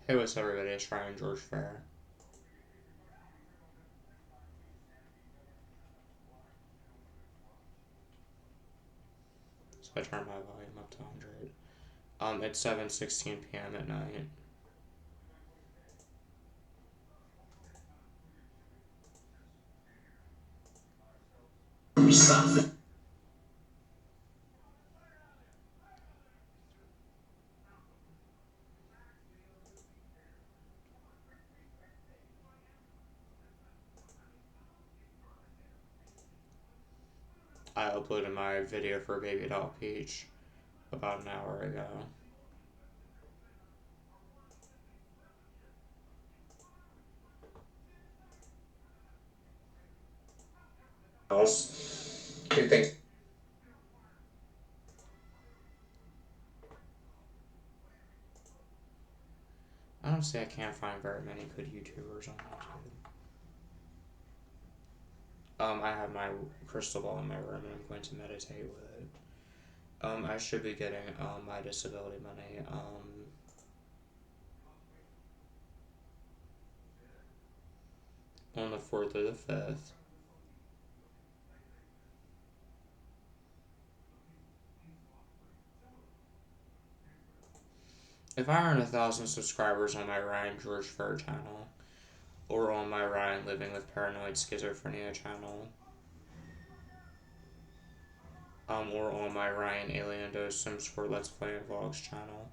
Hey, what's up, everybody? It's Ryan George Fair. So I turned my volume up to 100. It's 7:16 p.m. at night. I uploaded my video for Baby Doll Peach about an hour ago. You think? Honestly, I can't find very many good YouTubers on YouTube. I have my crystal ball in my room and I'm going to meditate with it. I should be getting my disability money on the 4th or the 5th. If I earn 1,000 subscribers on my Ryan George Fair channel, or on my Ryan Living with Paranoid Schizophrenia channel, or on my Ryan Alien Dose Sims 4 Let's Play and Vlogs channel.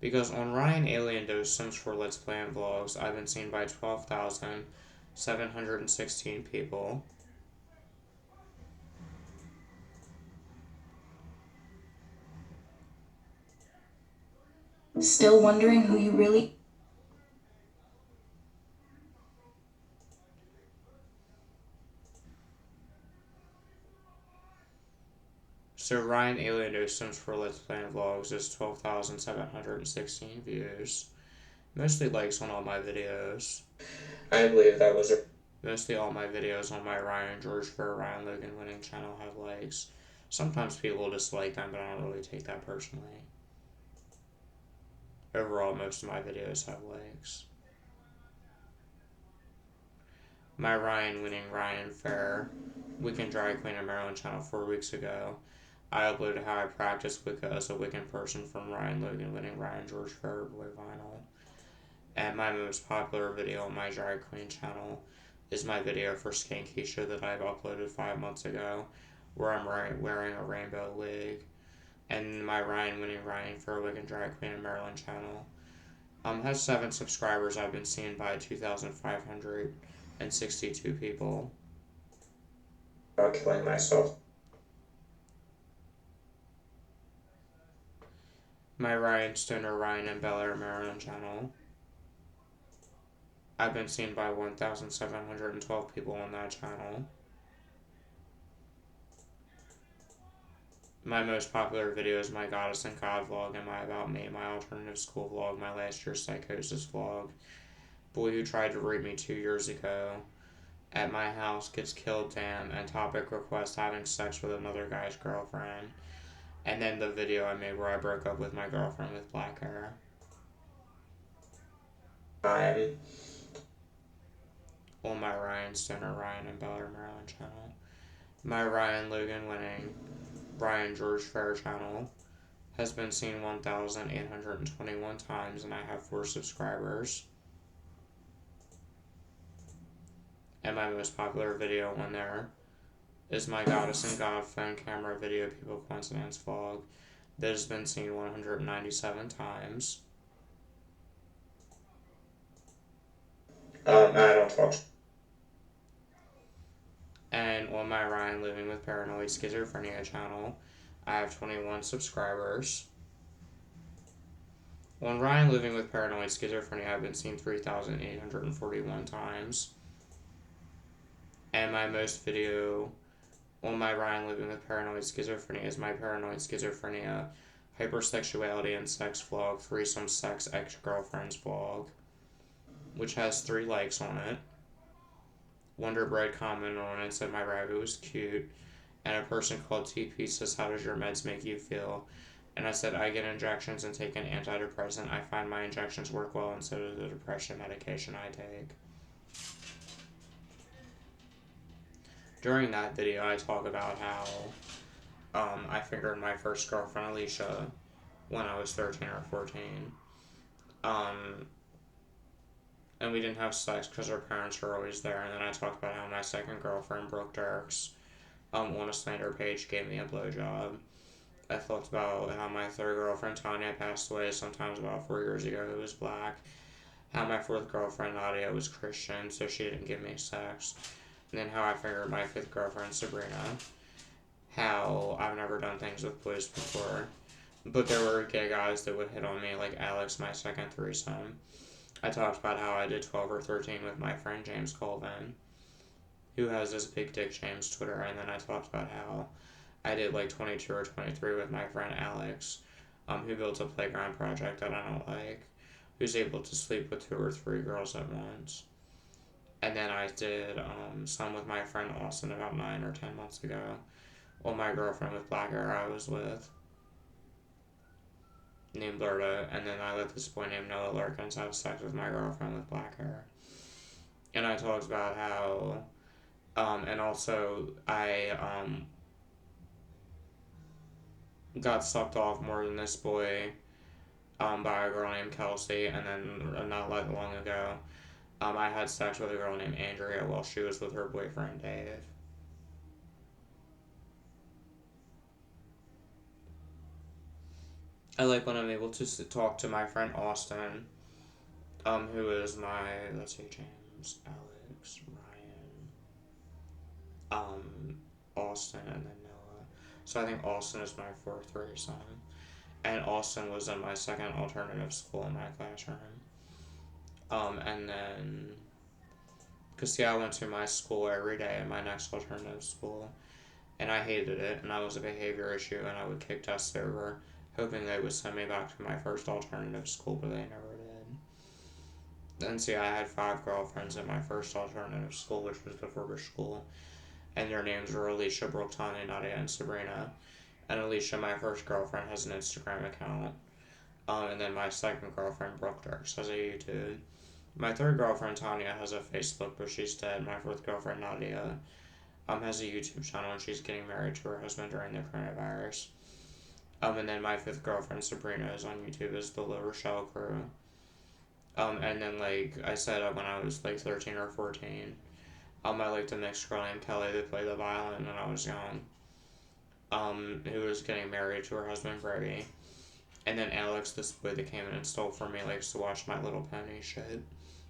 Because on Ryan Alien Dose Sims 4 Let's Play and Vlogs, I've been seen by 12,716 people. Still wondering who you really... So Ryan Alien Dose Sims 4 Let's Play and Vlogs is 12,716 views. Mostly likes on all my videos. I believe that was it. Mostly all my videos on my Ryan George Fair Ryan Logan Winning channel have likes. Sometimes people dislike them, but I don't really take that personally. Overall, most of my videos have likes. My Ryan Winning Ryan Fair Weekend Dry Queen in Maryland channel 4 weeks ago, I uploaded how I practice Wicca as a Wiccan person from Ryan Logan Winning Ryan George Fair Boy Vinyl. And my most popular video on my Dry Queen channel is my video for Skankisha that I've uploaded 5 months ago, where I'm wearing a rainbow wig. And my Ryan Winning Ryan Fair Wiccan Dry Queen in Maryland channel has 7 subscribers. I've been seen by 2,562 people. About killing myself. My Ryan Stoner Ryan and Bel Air Maryland channel, I've been seen by 1,712 people on that channel. My most popular video is my Goddess and God vlog and my About Me, my alternative school vlog, my last year's psychosis vlog. Boy who tried to rape me 2 years ago at my house gets killed, damn, and topic request having sex with another guy's girlfriend. And then the video I made where I broke up with my girlfriend with black hair. On my Ryan Stoner Ryan and Bel Air Maryland channel. My Ryan Logan Winning Ryan George Fair channel has been seen 1,821 times and I have 4 subscribers. And my most popular video on there is my Goddess and God phone camera video people coincidence vlog that has been seen 197 times. I don't talk. And on my Ryan Living with Paranoid Schizophrenia channel, I have 21 subscribers. On Ryan Living with Paranoid Schizophrenia, I've been seen 3,841 times. And my most video on my Ryan Living with Paranoid Schizophrenia is my Paranoid Schizophrenia Hypersexuality and Sex vlog, Threesome Sex Ex-Girlfriends vlog, which has 3 likes on it. Wonder Bread commented on it, said my rabbit was cute, and a person called TP says, how does your meds make you feel? And I said, I get injections and take an antidepressant. I find my injections work well, and so does the depression medication I take. During that video, I talk about how I fingered my first girlfriend, Alicia, when I was 13 or 14. And we didn't have sex because our parents were always there. And then I talked about how my second girlfriend, Brooke Dirks, on a slander page, gave me a blowjob. I talked about how my third girlfriend, Tanya, passed away sometimes about 4 years ago, who was black. How my fourth girlfriend, Nadia, was Christian, so she didn't give me sex. And then how I fingered my fifth girlfriend, Sabrina. How I've never done things with boys before. But there were gay guys that would hit on me, like Alex, my second threesome. I talked about how I did 12 or 13 with my friend James Colvin, who has this Big Dick James Twitter, and then I talked about how I did like 22 or 23 with my friend Alex, who built a playground project that I don't like, who's able to sleep with 2 or 3 girls at once. And then I did some with my friend Austin about 9 or 10 months ago. Well, my girlfriend with black hair I was with, named Berta, and then I let this boy named Noah Larkins have sex with my girlfriend with black hair. And I talked about how, and also I got sucked off more than this boy by a girl named Kelsey, and then not that long ago, I had sex with a girl named Andrea while she was with her boyfriend Dave. I like when I'm able to talk to my friend Austin, who is my, let's see, James, Alex, Ryan, Austin, and then Noah. So I think Austin is my fourth threesome. And Austin was in my second alternative school in my classroom. And then, because see, I went to my school every day in my next alternative school, and I hated it, and I was a behavior issue, and I would kick tests over, hoping they would send me back to my first alternative school, but they never did. Then see, I had 5 girlfriends in my first alternative school, which was the Ferber school, and their names were Alicia, Brooke, Tanya, Nadia, and Sabrina. And Alicia, my first girlfriend, has an Instagram account. And then my second girlfriend, Brooke Dirks, has a YouTube. My third girlfriend, Tanya, has a Facebook, but she's dead. My fourth girlfriend, Nadia, has a YouTube channel, and she's getting married to her husband during the coronavirus. And then my fifth girlfriend, Sabrina, is on YouTube as the La Rochelle Crew. And then, like I said, when I was, like, 13 or 14, I liked a mixed girl named Kelly that played the violin when I was young, who was getting married to her husband, Brady. And then Alex, this boy that came in and stole from me, likes to watch My Little Pony shit,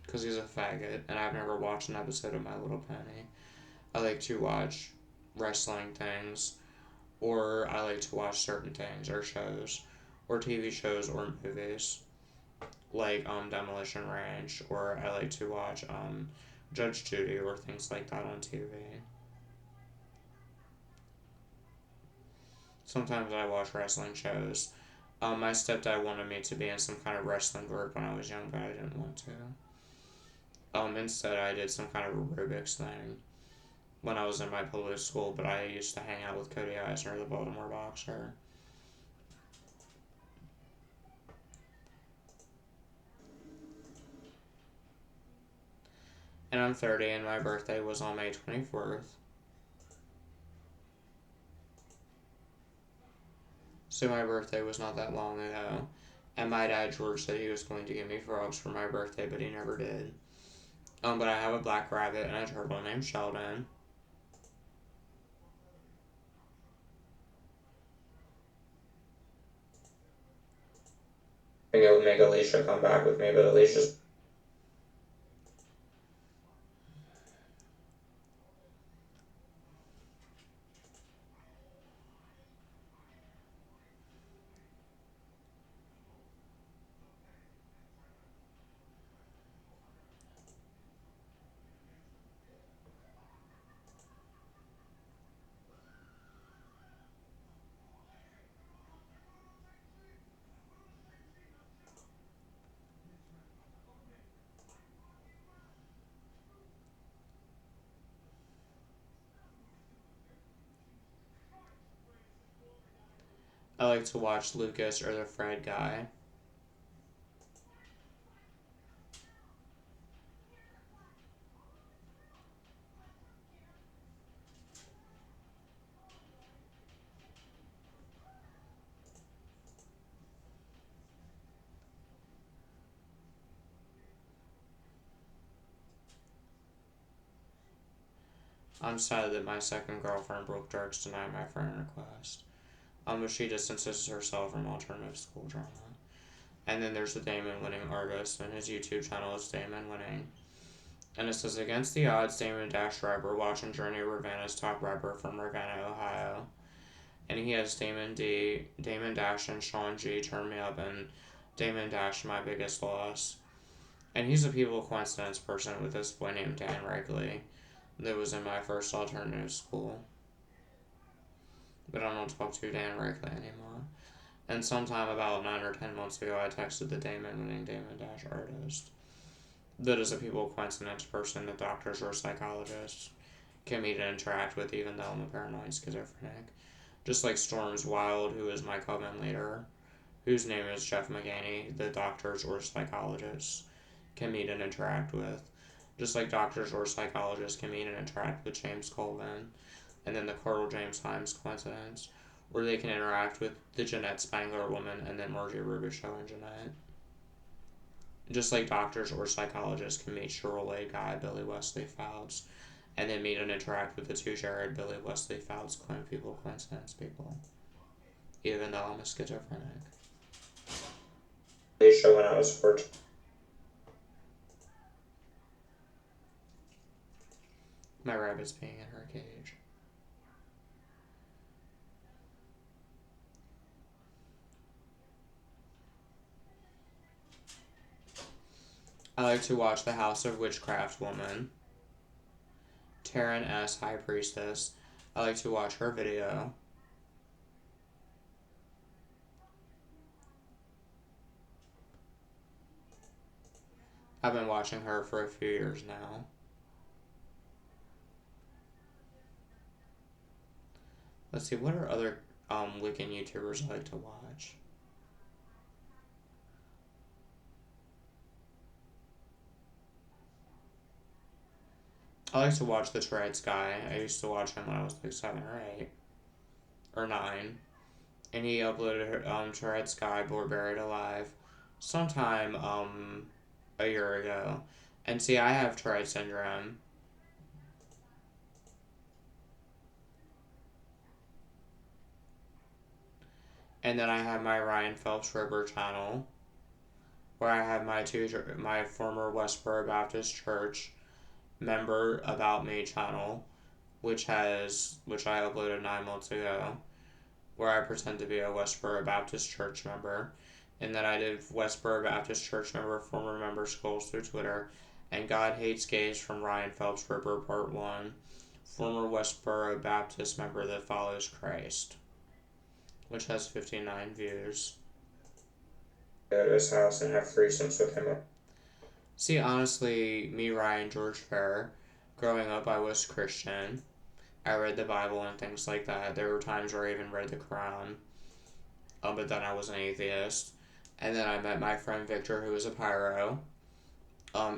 because he's a faggot, and I've never watched an episode of My Little Pony. I like to watch wrestling things, or I like to watch certain things, or shows, or TV shows, or movies, like Demolition Ranch, or I like to watch Judge Judy, or things like that on TV. Sometimes I watch wrestling shows. My stepdad wanted me to be in some kind of wrestling group when I was young, but I didn't want to. Instead, I did some kind of aerobics thing when I was in my public school, but I used to hang out with Cody Eisner, the Baltimore boxer. And I'm 30, and my birthday was on May 24th. So my birthday was not that long ago. And my dad, George, said he was going to give me frogs for my birthday, but he never did. But I have a black rabbit and a turtle named Sheldon. I think it would make Alicia come back with me, but Alicia's I like to watch Lucas or the Fred guy. I'm sad that my second girlfriend Brooke Dirks denied my friend request. But she distances herself from alternative school drama. And then there's the Damon Winning artist, and his YouTube channel is Damon Winning. And it says, against the odds, Damon Dash Rapper watching Journey Ravenna's top rapper from Ravenna, Ohio. And he has Damon D, Damon Dash, and Sean G turn me up, and Damon Dash my biggest loss. And he's a people coincidence person with this boy named Dan Regley that was in my first alternative school. But I don't talk to Dan Regley anymore. And sometime about 9 or 10 months ago, I texted the Damon Winning Damon Dash artist that is a people coincidence person that doctors or psychologists can meet and interact with, even though I'm a paranoid schizophrenic. Just like Storms Wild, who is my coven leader, whose name is Jeff McGaney, that doctors or psychologists can meet and interact with. Just like doctors or psychologists can meet and interact with James Colvin, and then the Carl James Himes coincidence, where they can interact with the Jeanette Spangler woman and then Margie Rubishow and Jeanette. Just like doctors or psychologists can meet Sharolaid guy Billy Wesley Fouts, and then meet and interact with the two Jared Billy Wesley Fouts people coincidence people. Even though I'm a schizophrenic. Show when I was 14. My rabbit's being in her cage. I like to watch The House of Witchcraft Woman. Taryn S. High Priestess. I like to watch her video. I've been watching her for a few years now. Let's see, what are other Wiccan YouTubers I like to watch? I like to watch the Tourette's guy. I used to watch him when I was like 7 or 8. Or 9. And he uploaded Tourette's guy, Bored Buried Alive, sometime a year ago. And see, I have Tourette syndrome. And then I have my Ryan Phelps River channel, where I have my former Westboro Baptist Church member about me channel, which I uploaded 9 months ago, where I pretend to be a Westboro Baptist Church member. And then I did Westboro Baptist Church member, former member scrolls through Twitter, and God Hates Gays from Ryan Phelps River Part 1, former Westboro Baptist member that follows Christ, which has 59 views. Go to his house and have threesomes with him. See, honestly, me, Ryan, George Fair, growing up, I was Christian. I read the Bible and things like that. There were times where I even read the Quran. But then I was an atheist. And then I met my friend Victor, who was a pyro,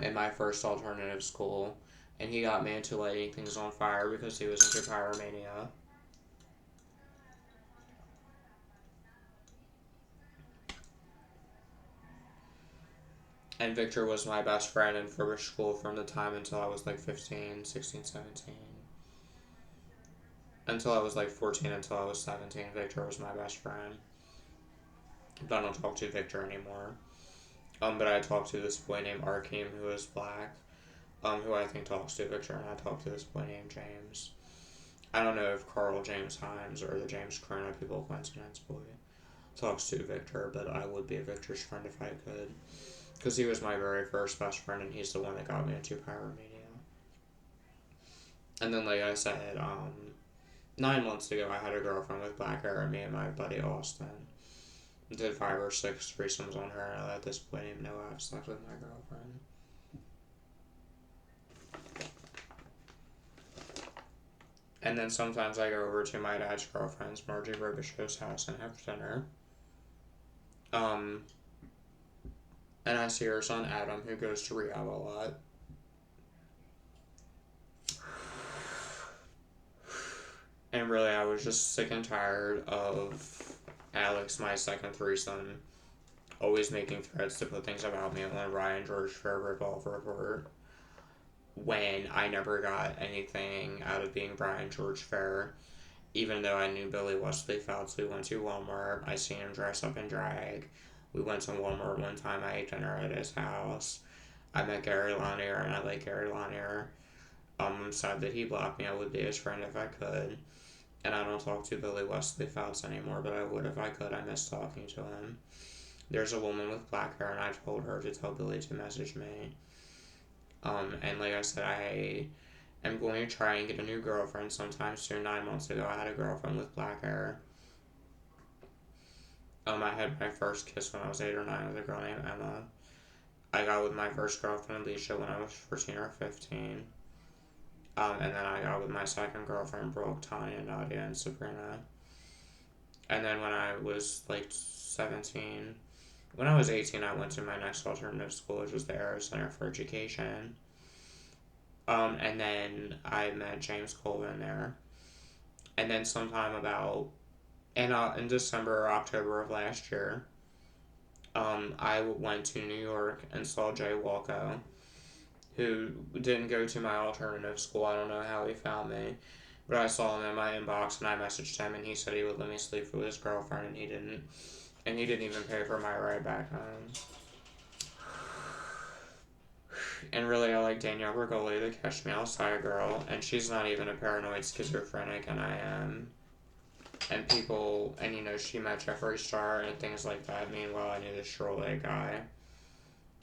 in my first alternative school. And he got me into lighting things on fire because he was into pyromania. And Victor was my best friend in Furbish School from the time until I was like 15, 16, 17. Until I was like 14, until I was 17, Victor was my best friend. But I don't talk to Victor anymore. But I talk to this boy named Arkeem, who is black, who I think talks to Victor, and I talk to this boy named James. I don't know if Carl James Himes or the James Corona people coincidence boy talks to Victor, but I would be Victor's friend if I could. Because he was my very first best friend, and he's the one that got me into pyromania. And then, like I said, 9 months ago, I had a girlfriend with black hair, and me and my buddy Austin did 5 or 6 threesomes on her, and I let this boy named Noah have slept with my girlfriend. And then sometimes I go over to my dad's girlfriend's, Margie Robichaux's house and have dinner. Um, and I see her son Adam, who goes to rehab a lot. And really, I was just sick and tired of Alex, my second threesome, always making threats to put things about me on Ryan George for a Ripoff report when I never got anything out of being Brian George Fair. Even though I knew Billy Wesley Phelps, we went to Walmart. I seen him dress up in drag. We went to Walmart one time. I ate dinner at his house. I met Gary Lanier, and I like Gary Lanier. I'm sad that he blocked me. I would be his friend if I could. And I don't talk to Billy Wesley Phelps anymore, but I would if I could. I miss talking to him. There's a woman with black hair, and I told her to tell Billy to message me. And like I said, I am going to try and get a new girlfriend sometime soon. 9 months ago, I had a girlfriend with black hair. I had my first kiss when I was 8 or 9 with a girl named Emma. I got with my first girlfriend, Alicia, when I was 14 or 15. And then I got with my second girlfriend, Brooke, Tanya, Nadia, and Sabrina. And then when I was like 17, when I was 18, I went to my next alternative school, which was the Aero Center for Education. And then I met James Colvin there. And then sometime about in December or October of last year, I went to New York and saw Jay Walko, who didn't go to my alternative school. I don't know how he found me, but I saw him in my inbox and I messaged him and he said he would let me sleep with his girlfriend and he didn't. And he didn't even pay for my ride back home. And really, I like Danielle Bergoli, the Catch Me Outside girl, and she's not even a paranoid schizophrenic, and I am. And people, and she met Jeffree Star and things like that. Meanwhile, I knew the Sharolaid guy.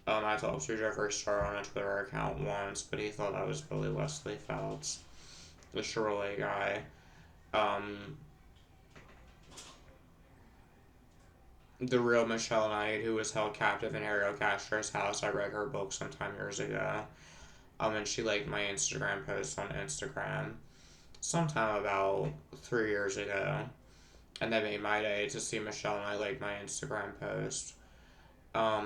I talked to Jeffree Star on a Twitter account once, but he thought I was Billy Wesley Phelps, the Sharolaid guy. The real Michelle Knight, who was held captive in Ariel Castro's house. I read her book sometime years ago. And she liked my Instagram post on Instagram sometime about 3 years ago. And that made my day to see Michelle and I like my Instagram post. I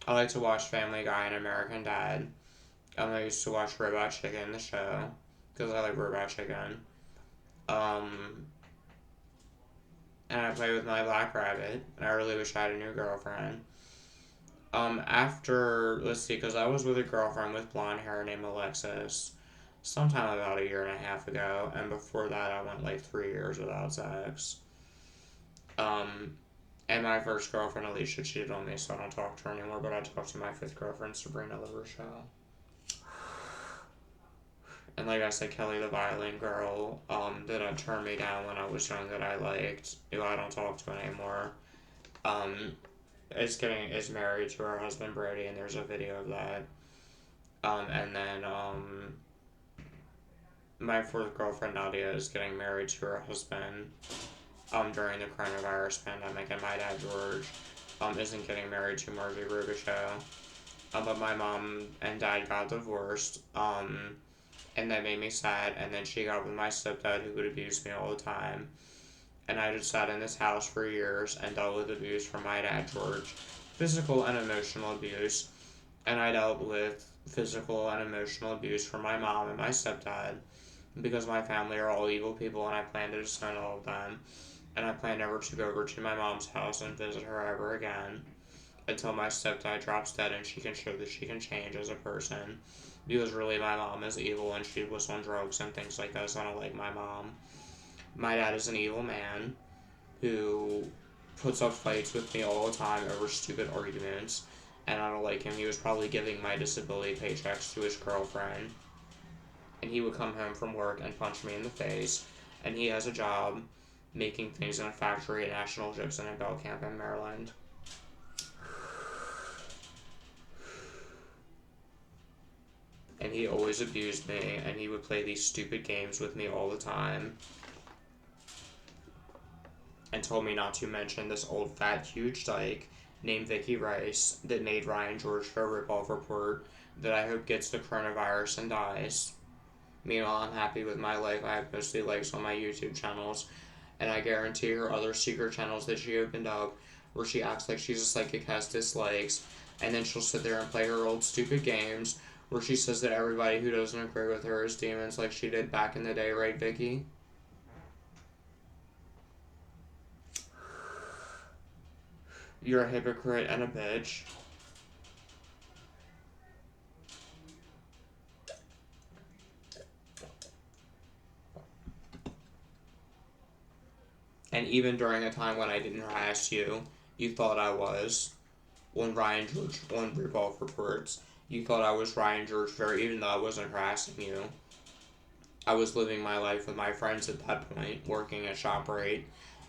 like to watch Family Guy and American Dad. I used to watch Robot Chicken, the show, because I like Robot Chicken. And I play with my black rabbit, and I really wish I had a new girlfriend. Let's see, because I was with a girlfriend with blonde hair named Alexis sometime about 1.5 years ago, and before that I went like 3 years without sex. And my first girlfriend, Alicia, cheated on me, so I don't talk to her anymore, but I talk to my fifth girlfriend, Sabrina LaRochelle. And like I said, Kelly, the violin girl, that turned me down when I was young that I liked, who I don't talk to anymore, is married to her husband Brady, and there's a video of that. And then my fourth girlfriend Nadia is getting married to her husband during the coronavirus pandemic, and my dad George isn't getting married to Margie Robichaux. But my mom and dad got divorced. And that made me sad. And then she got with my stepdad, who would abuse me all the time. And I just sat in this house for years and dealt with abuse from my dad George, physical and emotional abuse. And I dealt with physical and emotional abuse from my mom and my stepdad, because my family are all evil people, and I plan to disown all of them. And I plan never to go over to my mom's house and visit her ever again until my stepdad drops dead and she can show that she can change as a person. Because really, my mom is evil and she was on drugs and things like that, so I don't like my mom. My dad is an evil man who puts up fights with me all the time over stupid arguments, and I don't like him. He was probably giving my disability paychecks to his girlfriend, and he would come home from work and punch me in the face, and he has a job making things in a factory at National Gypsum in Belcamp in Maryland. And he always abused me, and he would play these stupid games with me all the time, and told me not to mention this old fat huge dyke named Vicky Rice that made Ryan George for a Ripoff report that I hope gets the coronavirus and dies. Meanwhile, I'm happy with my life. I have mostly likes on my YouTube channels. And I guarantee her other secret channels that she opened up where she acts like she's a psychic has dislikes. And then she'll sit there and play her old stupid games where she says that everybody who doesn't agree with her is demons like she did back in the day, right, Vicky? You're a hypocrite and a bitch. And even during a time when I didn't harass you, you thought I was. When Ripoff reports, you thought I was Ryan George Fair, even though I wasn't harassing you. I was living my life with my friends at that point, working at ShopRite,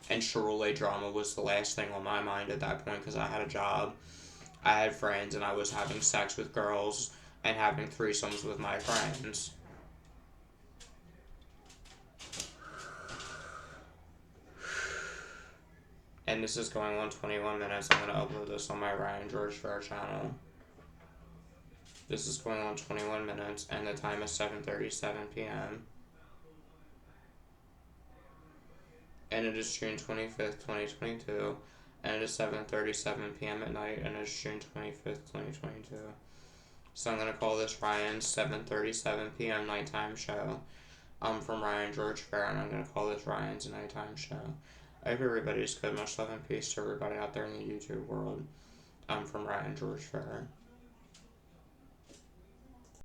and Sharolaid drama was the last thing on my mind at that point because I had a job, I had friends, and I was having sex with girls and having threesomes with my friends. And this is going on 21 minutes. I'm going to upload this on my Ryan George Fair channel. This is going on 21 minutes, and the time is 7:37 p.m. And it is June 25th, 2022. And it is 7:37 p.m. at night, and it's June 25th, 2022. So I'm going to call this Ryan's 7:37 p.m. nighttime show. I'm from Ryan George Fair, and I'm going to call this Ryan's nighttime show. I hope everybody's good. Much love and peace to everybody out there in the YouTube world. I'm from Ryan George Fair.